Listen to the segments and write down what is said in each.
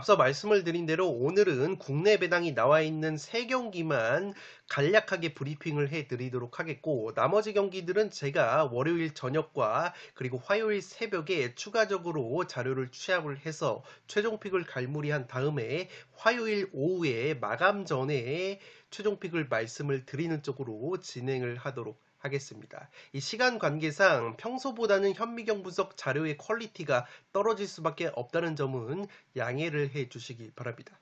앞서 말씀을 드린 대로 오늘은 국내 배당이 나와 있는 3경기만 간략하게 브리핑을 해드리도록 하겠고, 나머지 경기들은 제가 월요일 저녁과 그리고 화요일 새벽에 추가적으로 자료를 취합을 해서 최종픽을 갈무리한 다음에 화요일 오후에 마감 전에 최종픽을 말씀을 드리는 쪽으로 진행을 하도록 하겠습니다. 이 시간 관계상 평소보다는 현미경 분석 자료의 퀄리티가 떨어질 수밖에 없다는 점은 양해를 해 주시기 바랍니다.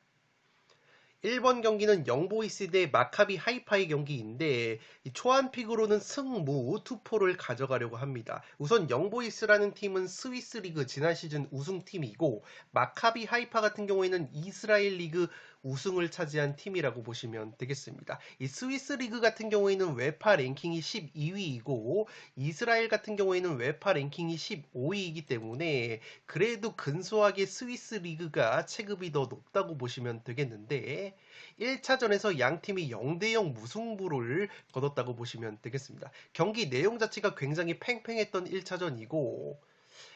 1번 경기는 영보이스 대 마카비 하이파의 경기인데 초안픽으로는 승무 투포를 가져가려고 합니다. 우선 영보이스라는 팀은 스위스 리그 지난 시즌 우승팀이고, 마카비 하이파 같은 경우에는 이스라엘 리그 우승을 차지한 팀이라고 보시면 되겠습니다. 이 스위스 리그 같은 경우에는 웨파 랭킹이 12위이고 이스라엘 같은 경우에는 웨파 랭킹이 15위이기 때문에 그래도 근소하게 스위스 리그가 체급이 더 높다고 보시면 되겠는데, 1차전에서 양팀이 0대0 무승부를 거뒀다고 보시면 되겠습니다. 경기 내용 자체가 굉장히 팽팽했던 1차전이고,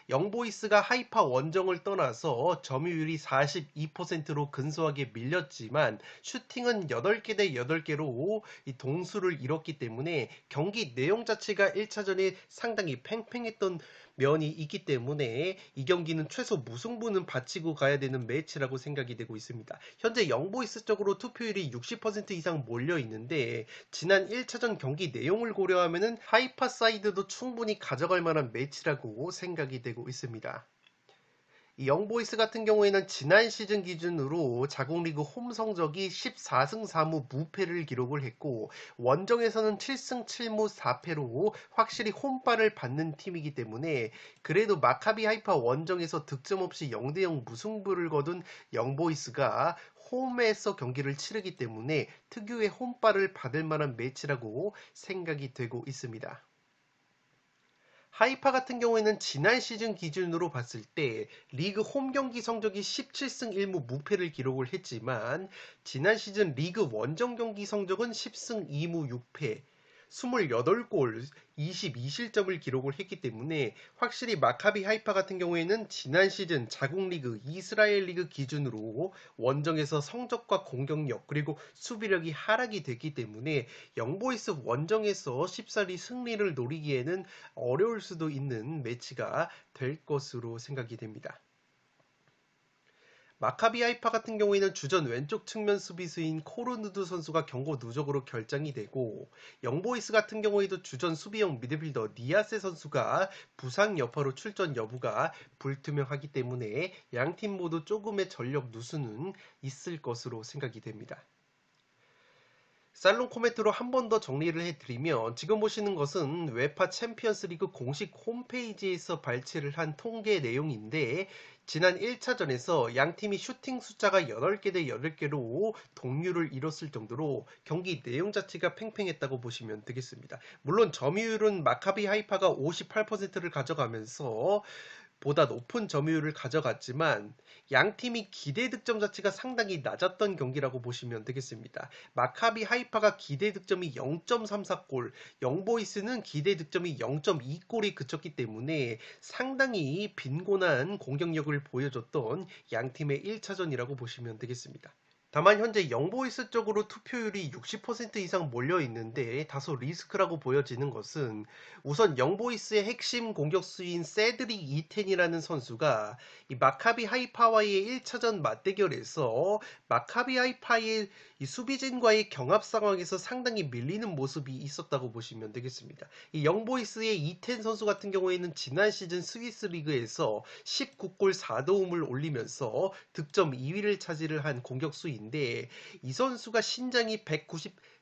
영보이스가 하이파 원정을 떠나서 점유율이 42%로 근소하게 밀렸지만 슈팅은 8개 대 8개로 동수를 이뤘기 때문에 경기 내용 자체가 1차전에 상당히 팽팽했던 면이 있기 때문에 이 경기는 최소 무승부는 바치고 가야 되는 매치라고 생각이 되고 있습니다. 현재 영보이스 쪽으로 투표율이 60% 이상 몰려 있는데, 지난 1차전 경기 내용을 고려하면 하이파 사이드도 충분히 가져갈 만한 매치라고 생각이 되고 있습니다. 이 영보이스 같은 경우에는 지난 시즌 기준으로 자국리그 홈 성적이 14승 4무 무패를 기록을 했고, 원정에서는 7승 7무 4패로 확실히 홈발을 받는 팀이기 때문에 그래도 마카비 하이파 원정에서 득점 없이 0대0 무승부를 거둔 영보이스가 홈에서 경기를 치르기 때문에 특유의 홈발을 받을 만한 매치라고 생각이 되고 있습니다. 하이파 같은 경우에는 지난 시즌 기준으로 봤을 때 리그 홈 경기 성적이 17승 1무 무패를 기록을 했지만, 지난 시즌 리그 원정 경기 성적은 10승 2무 6패 28골 22실점을 기록을 했기 때문에 확실히 마카비 하이파 같은 경우에는 지난 시즌 자국 리그 이스라엘 리그 기준으로 원정에서 성적과 공격력 그리고 수비력이 하락이 됐기 때문에 영보이스 원정에서 쉽사리 승리를 노리기에는 어려울 수도 있는 매치가 될 것으로 생각이 됩니다. 마카비 하이파 같은 경우에는 주전 왼쪽 측면 수비수인 코르누드 선수가 경고 누적으로 결장이 되고, 영보이스 같은 경우에도 주전 수비형 미드필더 니아세 선수가 부상 여파로 출전 여부가 불투명하기 때문에 양팀 모두 조금의 전력 누수는 있을 것으로 생각이 됩니다. 살롱 코멘트로 한 번 더 정리를 해드리면, 지금 보시는 것은 웨파 챔피언스리그 공식 홈페이지에서 발췌를 한 통계 내용인데, 지난 1차전에서 양팀이 슈팅 숫자가 8개 대 8개로 동률을 이뤘을 정도로 경기 내용 자체가 팽팽했다고 보시면 되겠습니다. 물론 점유율은 마카비 하이파가 58%를 가져가면서 보다 높은 점유율을 가져갔지만 양팀이 기대 득점 자체가 상당히 낮았던 경기라고 보시면 되겠습니다. 마카비 하이파가 기대 득점이 0.34골, 영보이스는 기대 득점이 0.2골이 그쳤기 때문에 상당히 빈곤한 공격력을 보여줬던 양팀의 1차전이라고 보시면 되겠습니다. 다만 현재 영보이스 쪽으로 투표율이 60% 이상 몰려 있는데 다소 리스크라고 보여지는 것은, 우선 영보이스의 핵심 공격수인 세드릭 이텐이라는 선수가 이 마카비 하이파와의 1차전 맞대결에서 마카비 하이파의 이 수비진과의 경합 상황에서 상당히 밀리는 모습이 있었다고 보시면 되겠습니다. 이 영보이스의 이텐 선수 같은 경우에는 지난 시즌 스위스 리그에서 19골 4도움을 올리면서 득점 2위를 차지를 한 공격수인데, 이 선수가 신장이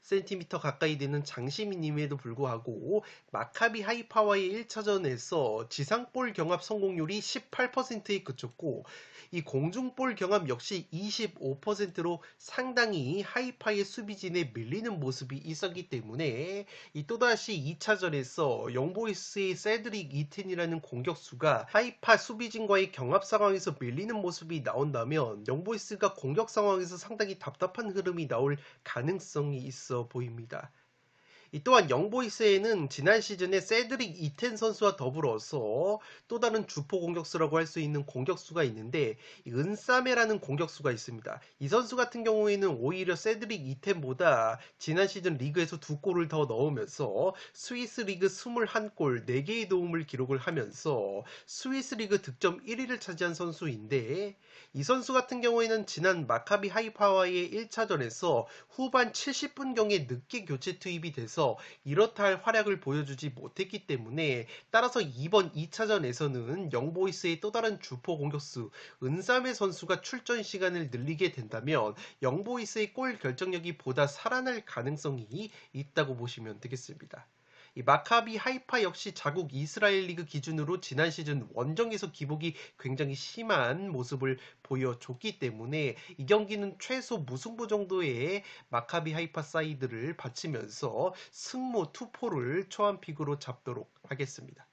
cm 가까이 되는 장시민임에도 불구하고 마카비 하이파와의 1차전에서 지상볼 경합 성공률이 18%에 그쳤고 이 공중볼 경합 역시 25%로 상당히 하이파의 수비진에 밀리는 모습이 있었기 때문에 이 또다시 2차전에서 영보이스의 세드릭 이튼이라는 공격수가 하이파 수비진과의 경합 상황에서 밀리는 모습이 나온다면 영보이스가 공격 상황에서 상당히 답답한 흐름이 나올 가능성이 있어 보입니다. 또한 영보이스에는 지난 시즌에 세드릭 이텐 선수와 더불어서 또 다른 주포 공격수라고 할 수 있는 공격수가 있는데 은사메라는 공격수가 있습니다. 이 선수 같은 경우에는 오히려 세드릭 이텐보다 지난 시즌 리그에서 2골을 더 넣으면서 스위스 리그 21골 4개의 도움을 기록을 하면서 스위스 리그 득점 1위를 차지한 선수인데 이 선수 같은 경우에는 지난 마카비 하이파와의 1차전에서 후반 70분경에 늦게 교체 투입이 돼서 이렇다 할 활약을 보여주지 못했기 때문에 따라서 이번 2차전에서는 영보이스의 또 다른 주포 공격수 은사메 선수가 출전 시간을 늘리게 된다면 영보이스의 골 결정력이 보다 살아날 가능성이 있다고 보시면 되겠습니다. 이 마카비 하이파 역시 자국 이스라엘 리그 기준으로 지난 시즌 원정에서 기복이 굉장히 심한 모습을 보여줬기 때문에 이 경기는 최소 무승부 정도의 마카비 하이파 사이드를 바치면서 승모 투포를 초안픽으로 잡도록 하겠습니다.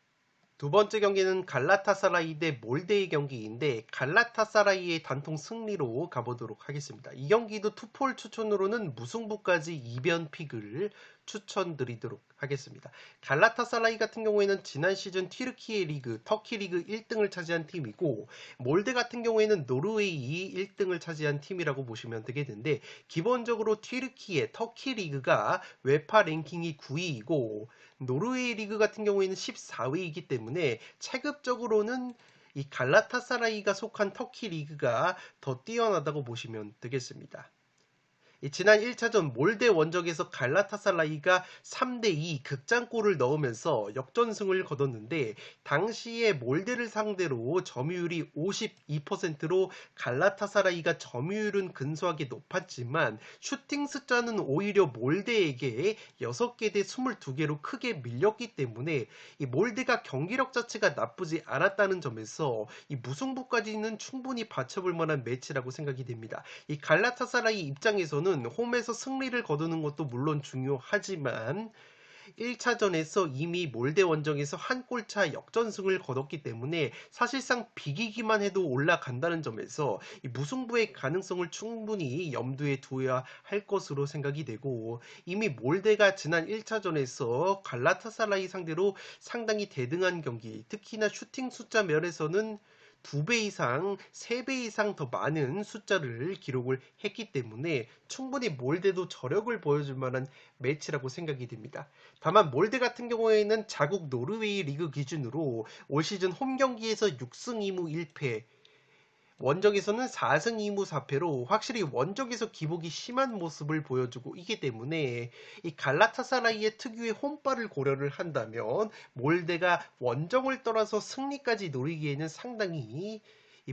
두 번째 경기는 갈라타사라이 대 몰데의 경기인데 갈라타사라이의 단통 승리로 가보도록 하겠습니다. 이 경기도 투폴 추천으로는 무승부까지 이변 픽을 추천드리도록 하겠습니다. 갈라타사라이 같은 경우에는 지난 시즌 튀르키예 리그, 터키 리그 1등을 차지한 팀이고 몰데 같은 경우에는 노르웨이 1등을 차지한 팀이라고 보시면 되겠는데 기본적으로 튀르키예, 터키 리그가 웨파 랭킹이 9위이고 노르웨이 리그 같은 경우에는 14위이기 때문에 체급적으로는 이 갈라타사라이가 속한 터키 리그가 더 뛰어나다고 보시면 되겠습니다. 지난 1차전 몰데 원정에서 갈라타사라이가 3대2 극장골을 넣으면서 역전승을 거뒀는데 당시에 몰데를 상대로 점유율이 52%로 갈라타사라이가 점유율은 근소하게 높았지만 슈팅 숫자는 오히려 몰데에게 6개 대 22개로 크게 밀렸기 때문에 이 몰데가 경기력 자체가 나쁘지 않았다는 점에서 이 무승부까지는 충분히 받쳐볼 만한 매치라고 생각이 됩니다. 이 갈라타사라이 입장에서는 홈에서 승리를 거두는 것도 물론 중요하지만 1차전에서 이미 몰데 원정에서 한 골차 역전승을 거뒀기 때문에 사실상 비기기만 해도 올라간다는 점에서 이 무승부의 가능성을 충분히 염두에 두어야 할 것으로 생각이 되고 이미 몰데가 지난 1차전에서 갈라타사라이 상대로 상당히 대등한 경기, 특히나 슈팅 숫자 면에서는 2배 이상, 3배 이상 더 많은 숫자를 기록을 했기 때문에 충분히 몰데도 저력을 보여줄 만한 매치라고 생각이 됩니다. 다만 몰데 같은 경우에는 자국 노르웨이 리그 기준으로 올 시즌 홈 경기에서 6승 2무 1패, 원정에서는 4승 2무 4패로 확실히 원정에서 기복이 심한 모습을 보여주고 있기 때문에 이 갈라타사라이의 특유의 홈발을 고려를 한다면 몰데가 원정을 떠나서 승리까지 노리기에는 상당히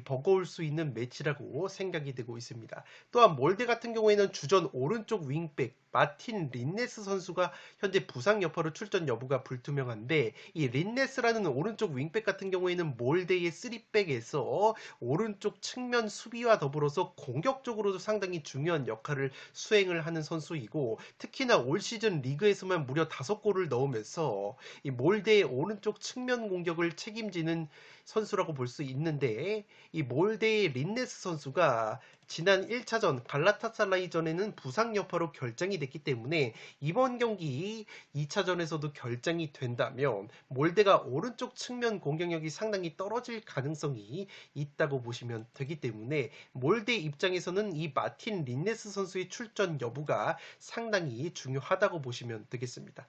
버거울 수 있는 매치라고 생각이 되고 있습니다. 또한 몰데 같은 경우에는 주전 오른쪽 윙백 마틴 린네스 선수가 현재 부상 여파로 출전 여부가 불투명한데 이 린네스라는 오른쪽 윙백 같은 경우에는 몰데의 3백에서 오른쪽 측면 수비와 더불어서 공격적으로도 상당히 중요한 역할을 수행을 하는 선수이고 특히나 올 시즌 리그에서만 무려 5골을 넣으면서 이 몰데의 오른쪽 측면 공격을 책임지는 선수라고 볼 수 있는데 이 몰데의 린네스 선수가 지난 1차전 갈라타사라이전에는 부상 여파로 결장이 됐기 때문에 이번 경기 2차전에서도 결장이 된다면 몰데가 오른쪽 측면 공격력이 상당히 떨어질 가능성이 있다고 보시면 되기 때문에 몰데 입장에서는 이 마틴 린네스 선수의 출전 여부가 상당히 중요하다고 보시면 되겠습니다.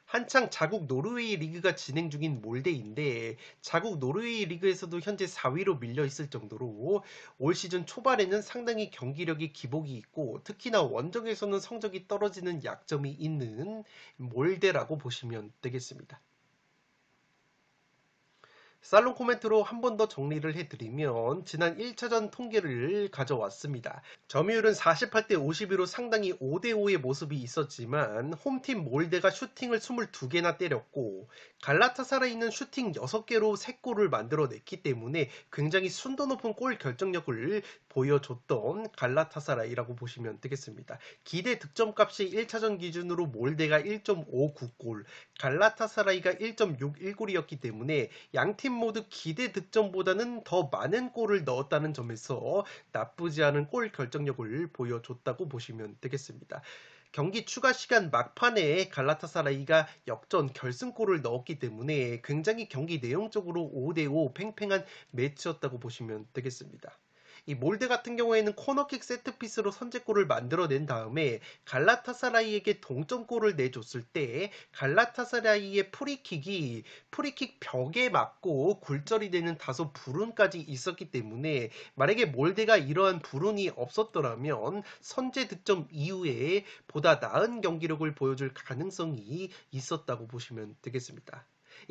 한창 자국 노르웨이 리그가 진행 중인 몰데인데 자국 노르웨이 리그에서도 현재 4위로 밀려 있을 정도로 올 시즌 초반에는 상당히 경기력이 기복이 있고 특히나 원정에서는 성적이 떨어지는 약점이 있는 몰데라고 보시면 되겠습니다. 살롱 코멘트로 한 번 더 정리를 해드리면 지난 1차전 통계를 가져왔습니다. 점유율은 48대 52로 상당히 5대5의 모습이 있었지만 홈팀 몰데가 슈팅을 22개나 때렸고 갈라타사라이는 슈팅 6개로 3골을 만들어냈기 때문에 굉장히 순도 높은 골 결정력을 보여줬던 갈라타사라이라고 보시면 되겠습니다. 기대 득점값이 1차전 기준으로 몰데가 1.59골, 갈라타사라이가 1.61골이었기 때문에 양팀 모두 기대 득점보다는 더 많은 골을 넣었다는 점에서 나쁘지 않은 골 결정력을 보여줬다고 보시면 되겠습니다. 경기 추가 시간 막판에 갈라타사라이가 역전 결승골을 넣었기 때문에 굉장히 경기 내용적으로 5대5 팽팽한 매치였다고 보시면 되겠습니다. 이 몰데 같은 경우에는 코너킥 세트피스로 선제골을 만들어낸 다음에 갈라타사라이에게 동점골을 내줬을 때 갈라타사라이의 프리킥 벽에 맞고 굴절이 되는 다소 불운까지 있었기 때문에 만약에 몰데가 이러한 불운이 없었더라면 선제 득점 이후에 보다 나은 경기력을 보여줄 가능성이 있었다고 보시면 되겠습니다.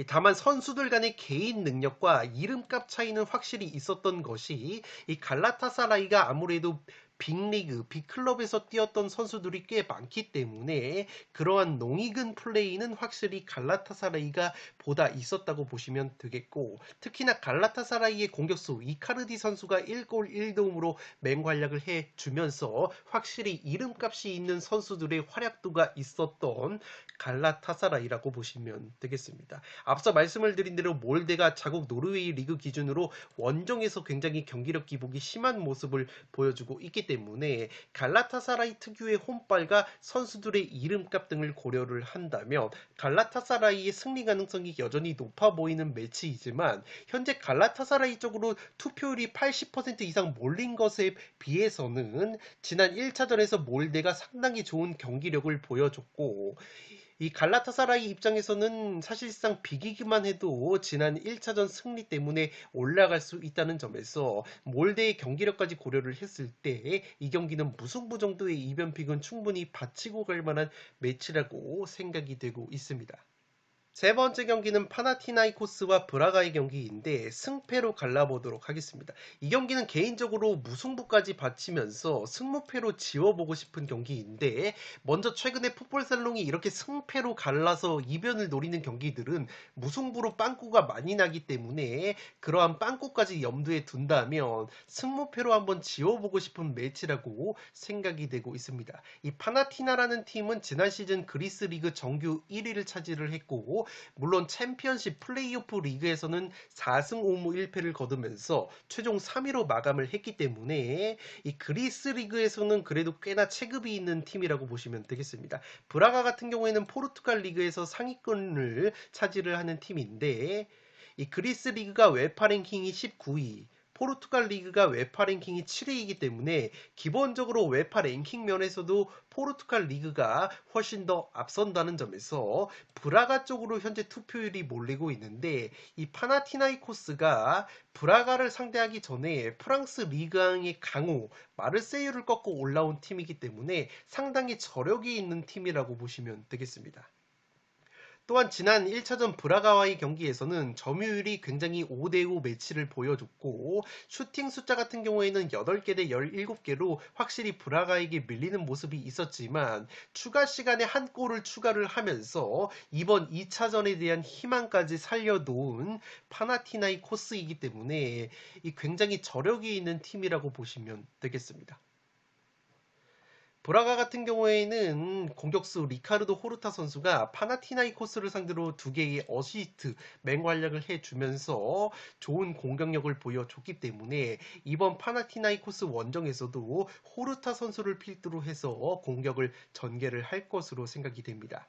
다만 선수들 간의 개인 능력과 이름값 차이는 확실히 있었던 것이 이 갈라타사라이가 아무래도 빅리그, 빅클럽에서 뛰었던 선수들이 꽤 많기 때문에 그러한 농익은 플레이는 확실히 갈라타사라이가 보다 있었다고 보시면 되겠고, 특히나 갈라타사라이의 공격수 이카르디 선수가 1골 1도움으로 맹활약을 해주면서 확실히 이름값이 있는 선수들의 활약도가 있었던 갈라타사라이라고 보시면 되겠습니다. 앞서 말씀을 드린 대로 몰데가 자국 노르웨이 리그 기준으로 원정에서 굉장히 경기력 기복이 심한 모습을 보여주고 있기 때문에 갈라타사라이 특유의 홈발과 선수들의 이름값 등을 고려를 한다면 갈라타사라이의 승리 가능성이 여전히 높아 보이는 매치이지만 현재 갈라타사라이 쪽으로 투표율이 80% 이상 몰린 것에 비해서는 지난 1차전에서 몰데가 상당히 좋은 경기력을 보여줬고, 이 갈라타사라이 입장에서는 사실상 비기기만 해도 지난 1차전 승리 때문에 올라갈 수 있다는 점에서 몰데의 경기력까지 고려를 했을 때 이 경기는 무승부 정도의 이변픽은 충분히 바치고 갈 만한 매치라고 생각이 되고 있습니다. 세 번째 경기는 파나티나이코스와 브라가의 경기인데 승패로 갈라보도록 하겠습니다. 이 경기는 개인적으로 무승부까지 바치면서 승무패로 지워보고 싶은 경기인데, 먼저 최근에 풋볼살롱이 이렇게 승패로 갈라서 이변을 노리는 경기들은 무승부로 빵꾸가 많이 나기 때문에 그러한 빵꾸까지 염두에 둔다면 승무패로 한번 지워보고 싶은 매치라고 생각이 되고 있습니다. 이 파나티나라는 팀은 지난 시즌 그리스 리그 정규 1위를 차지를 했고, 물론 챔피언십 플레이오프 리그에서는 4승 5무 1패를 거두면서 최종 3위로 마감을 했기 때문에 이 그리스 리그에서는 그래도 꽤나 체급이 있는 팀이라고 보시면 되겠습니다. 브라가 같은 경우에는 포르투갈 리그에서 상위권을 차지를 하는 팀인데, 이 그리스 리그가 웨파 랭킹이 19위, 포르투갈 리그가 웨파 랭킹이 7위이기 때문에 기본적으로 웨파 랭킹 면에서도 포르투갈 리그가 훨씬 더 앞선다는 점에서 브라가 쪽으로 현재 투표율이 몰리고 있는데, 이 파나티나이코스가 브라가를 상대하기 전에 프랑스 리그앙의 강호 마르세유를 꺾고 올라온 팀이기 때문에 상당히 저력이 있는 팀이라고 보시면 되겠습니다. 또한 지난 1차전 브라가와의 경기에서는 점유율이 굉장히 5대5 매치를 보여줬고, 슈팅 숫자 같은 경우에는 8개 대 17개로 확실히 브라가에게 밀리는 모습이 있었지만 추가 시간에 한 골을 추가를 하면서 이번 2차전에 대한 희망까지 살려놓은 파나티나이코스이기 때문에 굉장히 저력이 있는 팀이라고 보시면 되겠습니다. 브라가 같은 경우에는 공격수 리카르도 호르타 선수가 파나티나이코스를 상대로 2개의 어시스트 맹활약을 해주면서 좋은 공격력을 보여줬기 때문에 이번 파나티나이코스 원정에서도 호르타 선수를 필두로 해서 공격을 전개를 할 것으로 생각이 됩니다.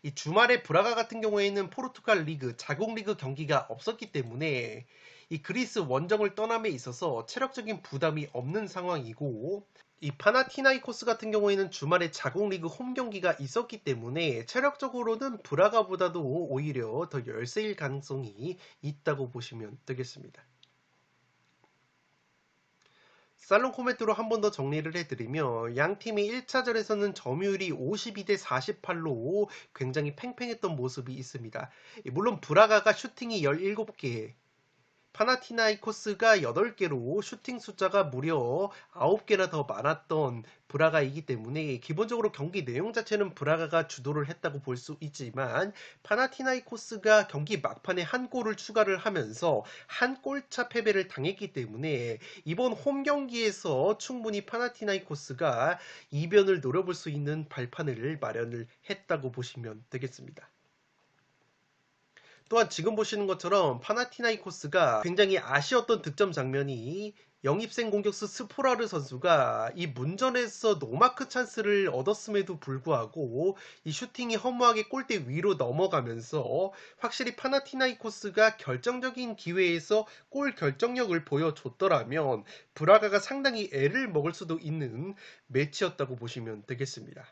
이 주말에 브라가 같은 경우에는 포르투갈 리그, 자국 리그 경기가 없었기 때문에 이 그리스 원정을 떠남에 있어서 체력적인 부담이 없는 상황이고, 이 파나티나이코스 같은 경우에는 주말에 자국 리그 홈 경기가 있었기 때문에 체력적으로는 브라가보다도 오히려 더 열세일 가능성이 있다고 보시면 되겠습니다. 살롱 코멘트로 한 번 더 정리를 해드리면 양 팀이 1차전에서는 점유율이 52대 48로 굉장히 팽팽했던 모습이 있습니다. 물론 브라가가 슈팅이 17개, 파나티나이코스가 8개로 슈팅 숫자가 무려 9개나 더 많았던 브라가이기 때문에 기본적으로 경기 내용 자체는 브라가가 주도를 했다고 볼 수 있지만 파나티나이코스가 경기 막판에 한 골을 추가를 하면서 한 골차 패배를 당했기 때문에 이번 홈 경기에서 충분히 파나티나이코스가 이변을 노려볼 수 있는 발판을 마련을 했다고 보시면 되겠습니다. 또한 지금 보시는 것처럼 파나티나이코스가 굉장히 아쉬웠던 득점 장면이 영입생 공격수 스포라르 선수가 이 문전에서 노마크 찬스를 얻었음에도 불구하고 이 슈팅이 허무하게 골대 위로 넘어가면서 확실히 파나티나이코스가 결정적인 기회에서 골 결정력을 보여줬더라면 브라가가 상당히 애를 먹을 수도 있는 매치였다고 보시면 되겠습니다.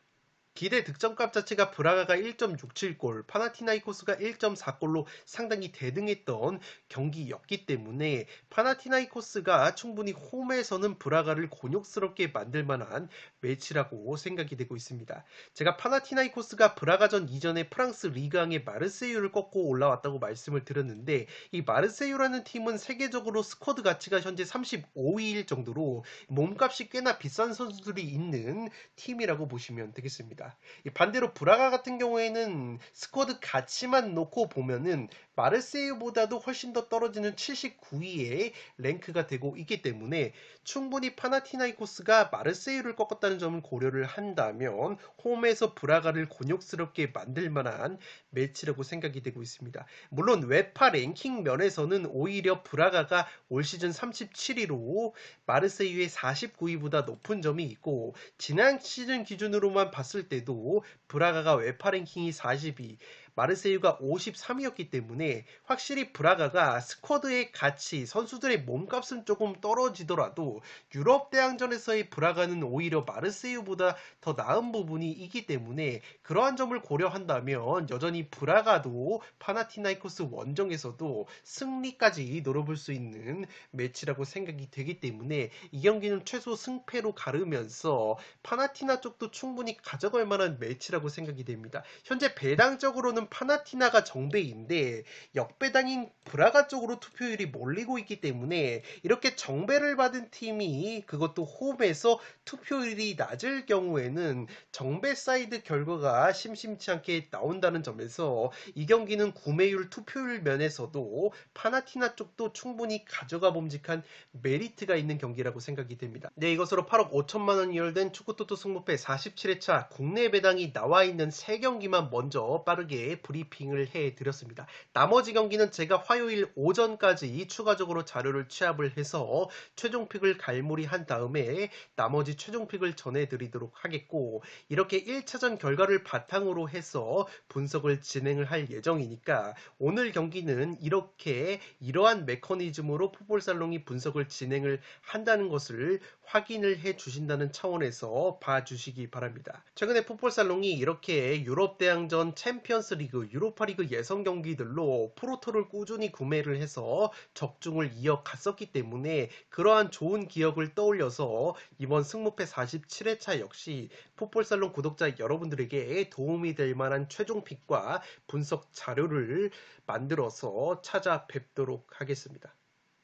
기대 득점값 자체가 브라가가 1.67골, 파나티나이코스가 1.4골로 상당히 대등했던 경기였기 때문에 파나티나이코스가 충분히 홈에서는 브라가를 곤욕스럽게 만들 만한 매치라고 생각이 되고 있습니다. 제가 파나티나이코스가 브라가전 이전에 프랑스 리그왕의 마르세유를 꺾고 올라왔다고 말씀을 드렸는데 이 마르세유라는 팀은 세계적으로 스쿼드 가치가 현재 35위일 정도로 몸값이 꽤나 비싼 선수들이 있는 팀이라고 보시면 되겠습니다. 반대로 브라가 같은 경우에는 스쿼드 가치만 놓고 보면은 마르세유보다도 훨씬 더 떨어지는 79위에 랭크가 되고 있기 때문에 충분히 파나티나이코스가 마르세유를 꺾었다는 점을 고려를 한다면 홈에서 브라가를 곤욕스럽게 만들 만한 매치라고 생각이 되고 있습니다. 물론 웨파 랭킹 면에서는 오히려 브라가가 올 시즌 37위로 마르세유의 49위보다 높은 점이 있고 지난 시즌 기준으로만 봤을 때도 브라가가 웨파 랭킹이 42, 마르세유가 53이었기 때문에 확실히 브라가가 스쿼드의 가치, 선수들의 몸값은 조금 떨어지더라도 유럽 대항전에서의 브라가는 오히려 마르세유보다 더 나은 부분이 있기 때문에 그러한 점을 고려한다면 여전히 브라가도 파나티나이코스 원정에서도 승리까지 노려볼 수 있는 매치라고 생각이 되기 때문에 이 경기는 최소 승패로 가르면서 파나티나 쪽도 충분히 가져갈 만한 매치라고 생각이 됩니다. 현재 배당적으로는 파나티나가 정배인데 역배당인 브라가 쪽으로 투표율이 몰리고 있기 때문에 이렇게 정배를 받은 팀이 그것도 홈에서 투표율이 낮을 경우에는 정배 사이드 결과가 심심치 않게 나온다는 점에서 이 경기는 구매율 투표율 면에서도 파나티나 쪽도 충분히 가져가 봄직한 메리트가 있는 경기라고 생각이 됩니다. 네, 이것으로 8억 5천만 원 이열된 축구토토 승부패 47회차 국내 배당이 나와 있는 3경기만 먼저 빠르게 브리핑을 해드렸습니다. 나머지 경기는 제가 화요일 오전까지 추가적으로 자료를 취합을 해서 최종픽을 갈무리한 다음에 나머지 최종픽을 전해드리도록 하겠고 이렇게 1차전 결과를 바탕으로 해서 분석을 진행을 할 예정이니까 오늘 경기는 이렇게 이러한 메커니즘으로 풋볼살롱이 분석을 진행을 한다는 것을 확인을 해 주신다는 차원에서 봐주시기 바랍니다. 최근에 풋볼살롱이 이렇게 유럽 대항전 챔피언스 리그, 유로파리그 예선 경기들로 프로토를 꾸준히 구매를 해서 적중을 이어갔었기 때문에 그러한 좋은 기억을 떠올려서 이번 승무패 47회차 역시 풋볼살롱 구독자 여러분들에게 도움이 될 만한 최종픽과 분석 자료를 만들어서 찾아뵙도록 하겠습니다.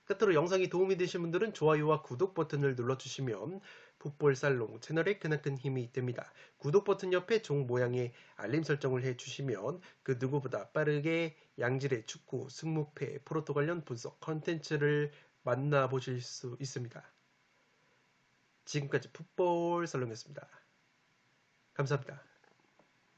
끝으로 영상이 도움이 되신 분들은 좋아요와 구독 버튼을 눌러주시면 풋볼살롱 채널에 크나큰 힘이 됩니다. 구독 버튼 옆에 종 모양의 알림 설정을 해주시면 그 누구보다 빠르게 양질의 축구, 승무패, 프로토 관련 분석 컨텐츠를 만나보실 수 있습니다. 지금까지 풋볼살롱이었습니다. 감사합니다.